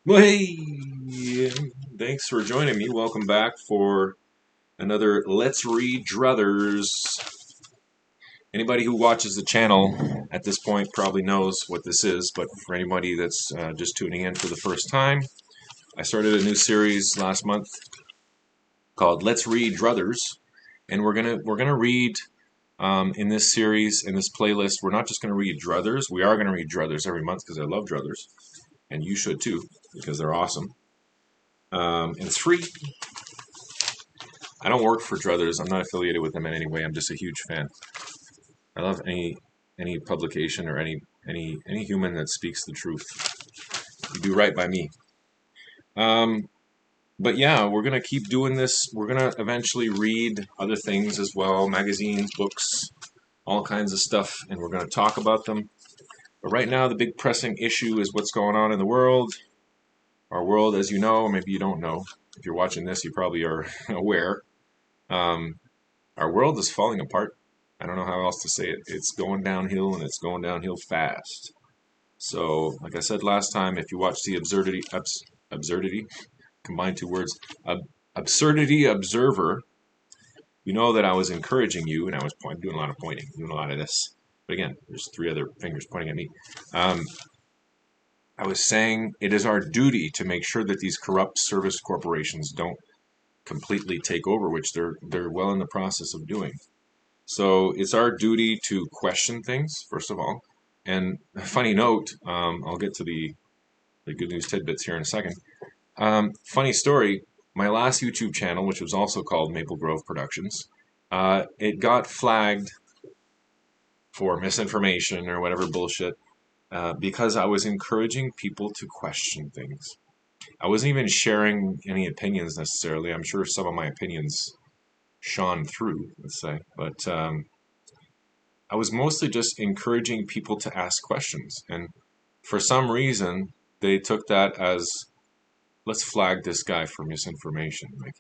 Well, hey, thanks for joining me. Welcome back for another Let's Read Druthers. Anybody who watches the channel at this point probably knows what this is, but for anybody that's just tuning in for the first time, I started a new series last month called Let's Read Druthers, and we're gonna read in this series, in this playlist. We're not just gonna read Druthers. We are gonna read Druthers every month because I love Druthers, and you should too because they're awesome. And it's free. I don't work for Druthers. I'm not affiliated with them in any way. I'm just a huge fan. I love any publication or any human that speaks the truth. You do right by me. Um, but yeah, we're gonna keep doing this. We're gonna eventually read other things as well, magazines, books, all kinds of stuff, and we're gonna talk about them. But right now, the big pressing issue is what's going on in the world. Our world, as you know, or maybe you don't know. If you're watching this, you probably are aware. Um, our world is falling apart. I don't know how else to say it. It's going downhill and it's going downhill fast. So, like I said last time, if you watch the absurdity, combine two words, absurdity observer, you know that I was encouraging you, and I was doing a lot of pointing, doing a lot of this. But again, there's three other fingers pointing at me. Um, I was saying it is our duty to make sure that these corrupt service corporations don't completely take over, which they're well in the process of doing. So it's our duty to question things, first of all. And a funny note, I'll get to the good news tidbits here in a second. Funny story, my last YouTube channel, which was also called Maple Grove Productions, it got flagged for misinformation or whatever bullshit because I was encouraging people to question things. I wasn't even sharing any opinions necessarily. I'm sure some of my opinions shone through, let's say. But I was mostly just encouraging people to ask questions. And for some reason, they took that as let's flag this guy for misinformation. Like,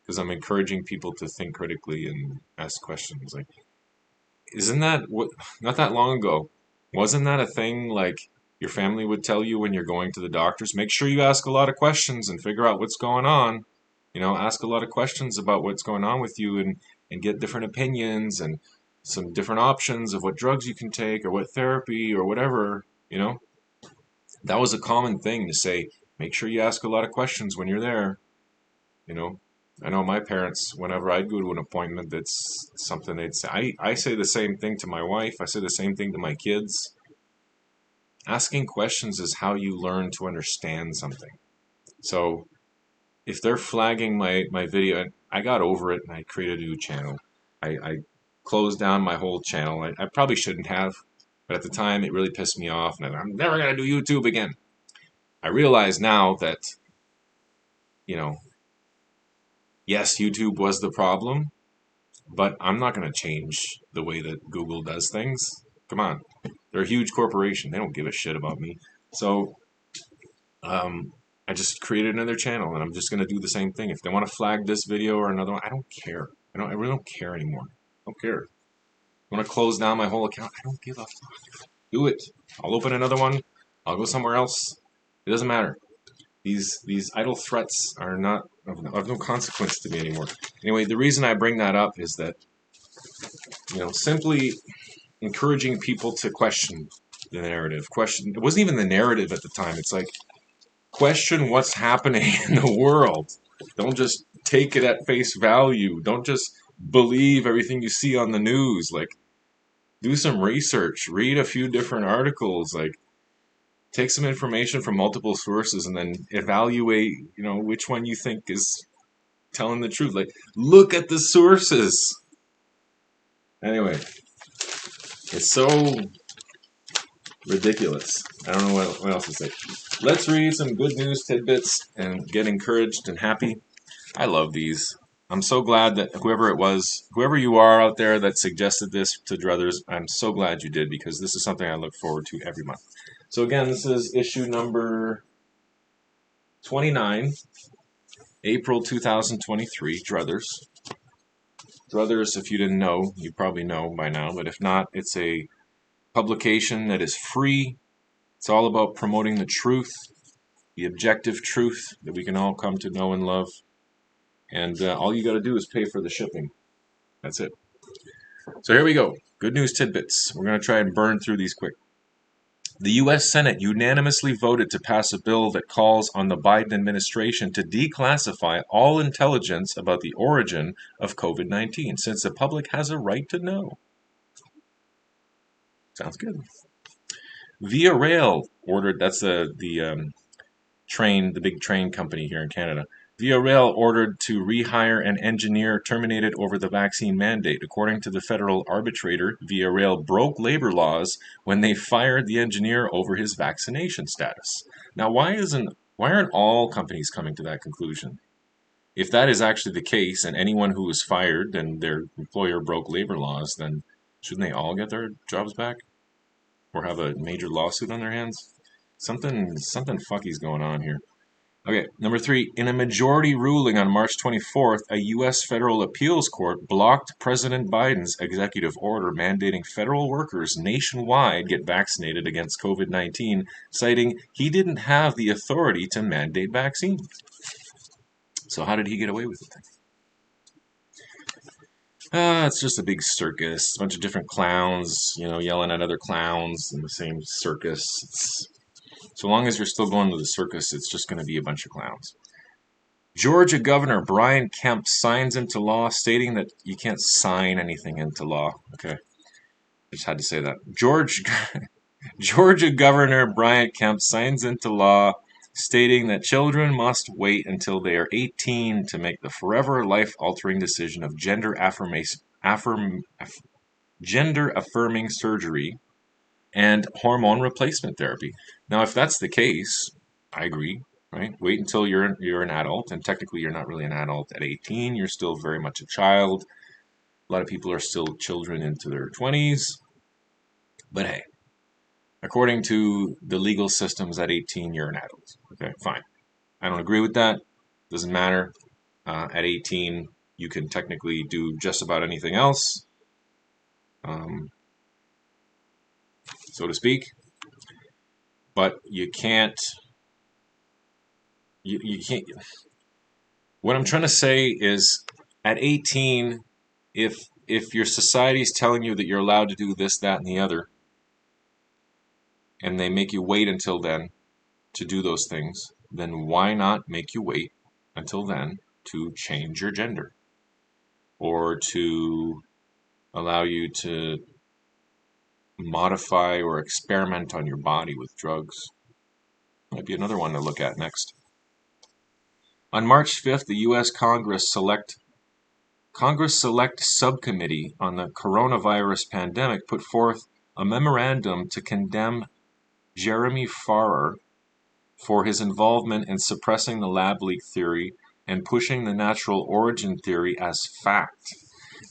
because I'm encouraging people to think critically and ask questions. Like, isn't that what, not that long ago, wasn't that a thing like your family would tell you when you're going to the doctors? Make sure you ask a lot of questions and figure out what's going on. You know, ask a lot of questions about what's going on with you and get different opinions and some different options of what drugs you can take or what therapy or whatever, you know. That was a common thing to say, make sure you ask a lot of questions when you're there, you know. I know my parents, whenever I'd go to an appointment, that's something they'd say. I say the same thing to my wife. I say the same thing to my kids. Asking questions is how you learn to understand something. So if they're flagging my video, and I got over it and I created a new channel. I closed down my whole channel. I probably shouldn't have, but at the time it really pissed me off, and I'm never gonna do YouTube again. I realize now that, you know, yes, YouTube was the problem, but I'm not gonna change the way that Google does things. Come on, they're a huge corporation. They don't give a shit about me. So um, I just created another channel, and I'm just gonna do the same thing. If they want to flag this video or another one, I don't care. I really don't care anymore. I don't care. I want to close down my whole account. I don't give a fuck. Do it. I'll open another one. I'll go somewhere else. It doesn't matter. These idle threats are not of no consequence to me anymore. Anyway, the reason I bring that up is that, simply encouraging people to question the narrative. Question. It wasn't even the narrative at the time. It's like question what's happening in the world. Don't just take it at face value. Don't just believe everything you see on the news. Like, do some research, read a few different articles, like take some information from multiple sources and then evaluate, which one you think is telling the truth. Like, look at the sources. Anyway, it's so ridiculous. I don't know what else to say. Let's read some good news tidbits and get encouraged and happy. I love these. I'm so glad that whoever you are out there that suggested this to Druthers, I'm so glad you did because this is something I look forward to every month. So again, this is issue number 29, April 2023, Druthers. Druthers, if you didn't know, you probably know by now, but if not, it's a publication that is free. It's all about promoting the truth. the objective truth that we can all come to know and love. And all you got to do is pay for the shipping. That's it. So here we go. Good news tidbits. We're going to try and burn through these quick. The U.S. Senate unanimously voted to pass a bill that calls on the Biden administration to declassify all intelligence about the origin of COVID-19, since the public has a right to know. Sounds good. Via Rail ordered, that's the train, the big train company here in Canada. Via Rail ordered to rehire an engineer terminated over the vaccine mandate. According to the federal arbitrator, Via Rail broke labor laws when they fired the engineer over his vaccination status. Now, why aren't all companies coming to that conclusion? If that is actually the case, and anyone who was fired and their employer broke labor laws, then shouldn't they all get their jobs back? Or have a major lawsuit on their hands? Something fucky's going on here. Okay, number 3. In a majority ruling on March 24th, a U.S. federal appeals court blocked President Biden's executive order mandating federal workers nationwide get vaccinated against COVID-19, citing he didn't have the authority to mandate vaccines. So how did he get away with it? It's just a big circus. A bunch of different clowns, yelling at other clowns in the same circus. So long as you're still going to the circus, it's just going to be a bunch of clowns. Georgia Governor Brian Kemp signs into law stating that you can't sign anything into law. Okay. I just had to say that. Georgia Governor Brian Kemp signs into law stating that children must wait until they are 18 to make the forever life-altering decision of gender-affirming surgery and hormone replacement therapy. Now, if that's the case, I agree, right? Wait until you're an adult, and technically you're not really an adult at 18. You're still very much a child. A lot of people are still children into their 20s. But hey, according to the legal systems, at 18, you're an adult. Okay, fine. I don't agree with that. Doesn't matter. At 18, you can technically do just about anything else, so to speak. But you can't. You can't. What I'm trying to say is, at 18, if your society is telling you that you're allowed to do this, that, and the other, and they make you wait until then to do those things, then why not make you wait until then to change your gender? Or to allow you to modify or experiment on your body with drugs? Might be another one to look at next. On March 5th, the U.S. Congress Select Subcommittee on the Coronavirus Pandemic put forth a memorandum to condemn Jeremy Farrar for his involvement in suppressing the lab leak theory and pushing the natural origin theory as fact.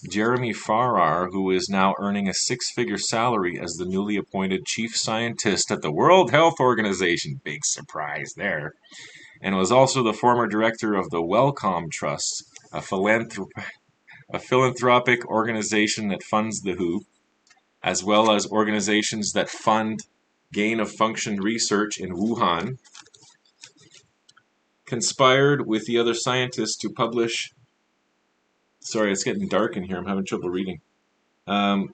Jeremy Farrar, who is now earning a six-figure salary as the newly appointed chief scientist at the World Health Organization, big surprise there, and was also the former director of the Wellcome Trust, a philanthropic organization that funds the WHO, as well as organizations that fund gain-of-function research in Wuhan, conspired with the other scientists to publish... Sorry, it's getting dark in here. I'm having trouble reading. Proximal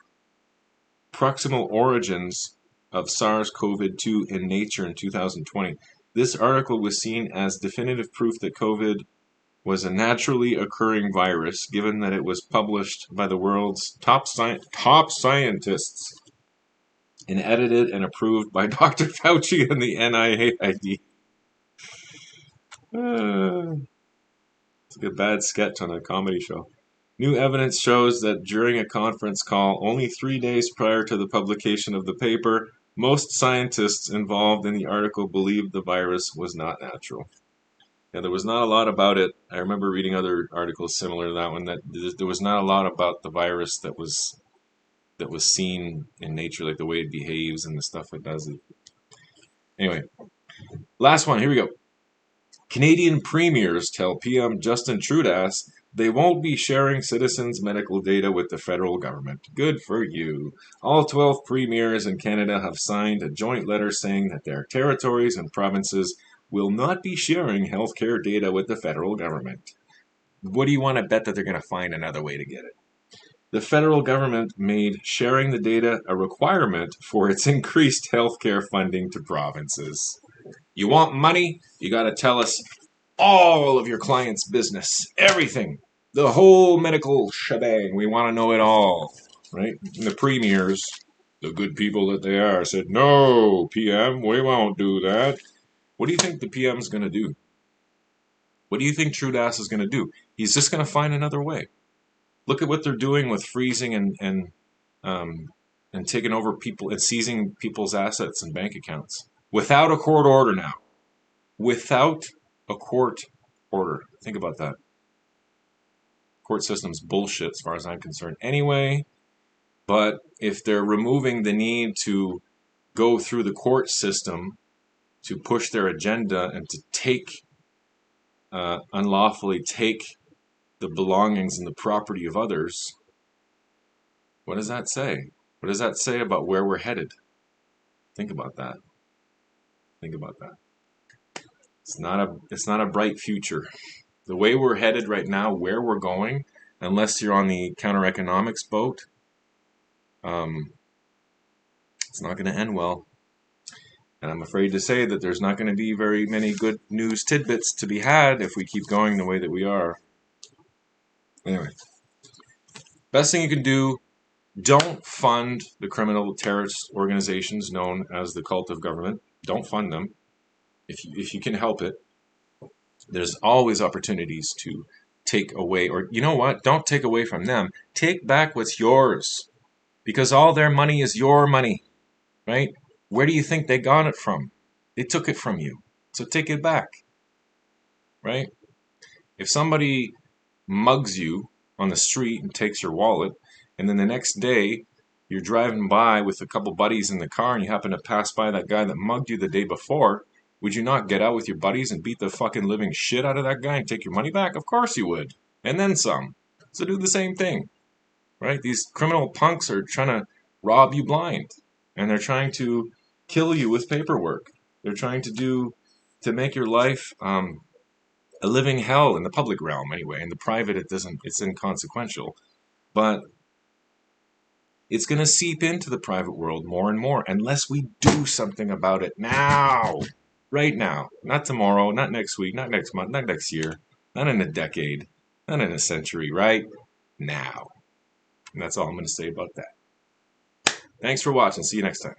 origins of SARS-CoV-2 in Nature in 2020. This article was seen as definitive proof that COVID was a naturally occurring virus, given that it was published by the world's top scientists and edited and approved by Dr. Fauci and the NIAID. It's like a bad sketch on a comedy show. New evidence shows that during a conference call only 3 days prior to the publication of the paper, most scientists involved in the article believed the virus was not natural. Yeah, there was not a lot about it. I remember reading other articles similar to that one, that there was not a lot about the virus that was seen in nature, like the way it behaves and the stuff it does. Anyway, last one. Here we go. Canadian premiers tell PM Justin Trudeau they won't be sharing citizens' medical data with the federal government. Good for you. All 12 premiers in Canada have signed a joint letter saying that their territories and provinces will not be sharing healthcare data with the federal government. What do you want to bet that they're going to find another way to get it? The federal government made sharing the data a requirement for its increased healthcare funding to provinces. You want money? You got to tell us all of your client's business, everything, the whole medical shebang. We want to know it all, right? And the premiers, the good people that they are, said, "No, PM, we won't do that." What do you think the PM's going to do? What do you think Trudeau is going to do? He's just going to find another way. Look at what they're doing with freezing and taking over people and seizing people's assets and bank accounts without a court order now. Without a court order. Think about that. Court system's bullshit as far as I'm concerned anyway. But if they're removing the need to go through the court system to push their agenda and to take, unlawfully take the belongings and the property of others, what does that say? What does that say about where we're headed? Think about that. Think about that. It's not a bright future. The way we're headed right now, where we're going, unless you're on the counter-economics boat, it's not going to end well. And I'm afraid to say that there's not going to be very many good news tidbits to be had if we keep going the way that we are. Anyway, best thing you can do, don't fund the criminal terrorist organizations known as the cult of government. Don't fund them if you can help it. There's always opportunities to take away, or you know what? Don't take away from them. Take back what's yours, because all their money is your money, right? Where do you think they got it from? They took it from you, so take it back, right? If somebody mugs you on the street and takes your wallet, and then the next day you're driving by with a couple buddies in the car and you happen to pass by that guy that mugged you the day before, would you not get out with your buddies and beat the fucking living shit out of that guy and take your money back? Of course you would. And then some. So do the same thing, right? These criminal punks are trying to rob you blind, and they're trying to kill you with paperwork. They're trying to make your life a living hell in the public realm anyway. In the private, it's inconsequential. But it's going to seep into the private world more and more unless we do something about it now. Right now. Not tomorrow, not next week, not next month, not next year, not in a decade, not in a century, right now. And that's all I'm going to say about that. Thanks for watching. See you next time.